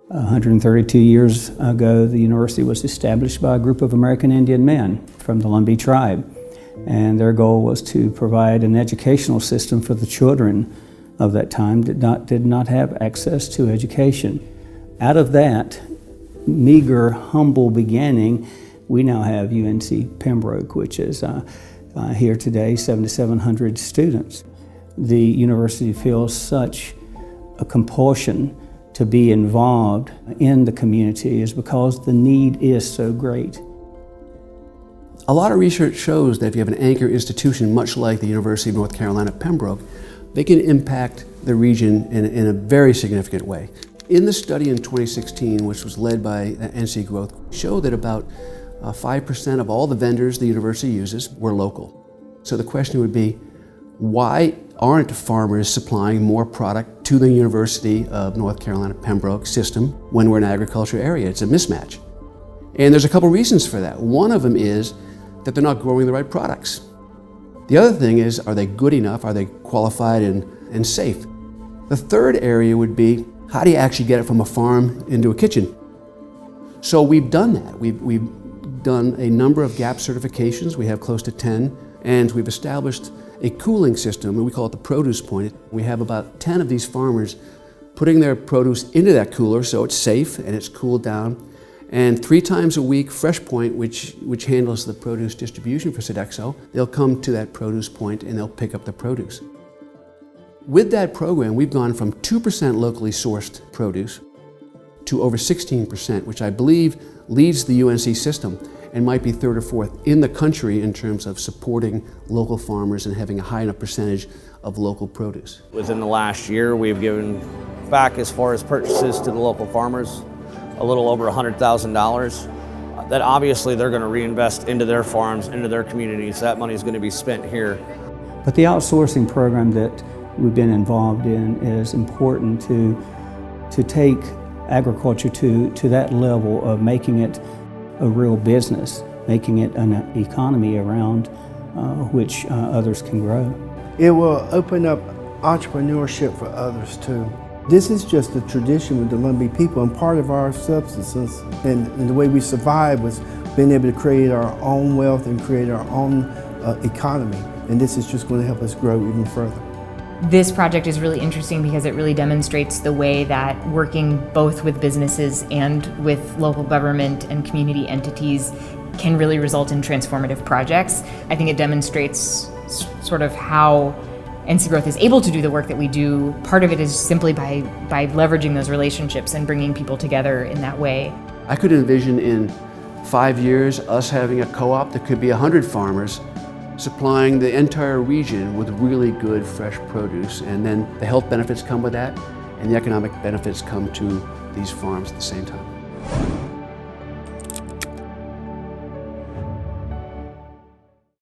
"132 years ago, the university was established by a group of American Indian men from the Lumbee tribe, and their goal was to provide an educational system for the children of that time that did not have access to education. Out of that meager, humble beginning, we now have UNC Pembroke, which is here today, 7,700 students. The university feels such a compulsion to be involved in the community is because the need is so great. A lot of research shows that if you have an anchor institution, much like the University of North Carolina at Pembroke, they can impact the region in a very significant way. In the study in 2016, which was led by NCGrowth, showed that about 5% of all the vendors the university uses were local. So the question would be, why aren't farmers supplying more product to the University of North Carolina Pembroke system when we're an agriculture area? It's a mismatch. And there's a couple reasons for that. One of them is that they're not growing the right products. The other thing is, are they good enough? Are they qualified and safe? The third area would be, how do you actually get it from a farm into a kitchen? So we've done that. We've done a number of GAP certifications. We have close to 10, and we've established a cooling system, and we call it the produce point. We have about 10 of these farmers putting their produce into that cooler so it's safe and it's cooled down. And 3 times a week, Fresh Point, which handles the produce distribution for Sodexo, they'll come to that produce point and they'll pick up the produce. With that program, we've gone from 2% locally sourced produce to over 16%, which I believe leads the UNC system and might be 3rd or 4th in the country in terms of supporting local farmers and having a high enough percentage of local produce. Within the last year, we've given back, as far as purchases to the local farmers, a little over $100,000. That obviously they're going to reinvest into their farms, into their communities. That money is going to be spent here. But the outsourcing program that we've been involved in is important to take agriculture to that level of making it a real business, making it an economy around which others can grow. It will open up entrepreneurship for others too. This is just a tradition with the Lumbee people, and part of our subsistence and the way we survive was being able to create our own wealth and create our own economy. And this is just going to help us grow even further. This project is really interesting because it really demonstrates the way that working both with businesses and with local government and community entities can really result in transformative projects. I think it demonstrates sort of how NCGrowth is able to do the work that we do. Part of it is simply by leveraging those relationships and bringing people together in that way. I could envision in 5 years us having a co-op that could be 100 farmers supplying the entire region with really good fresh produce, and then the health benefits come with that and the economic benefits come to these farms at the same time.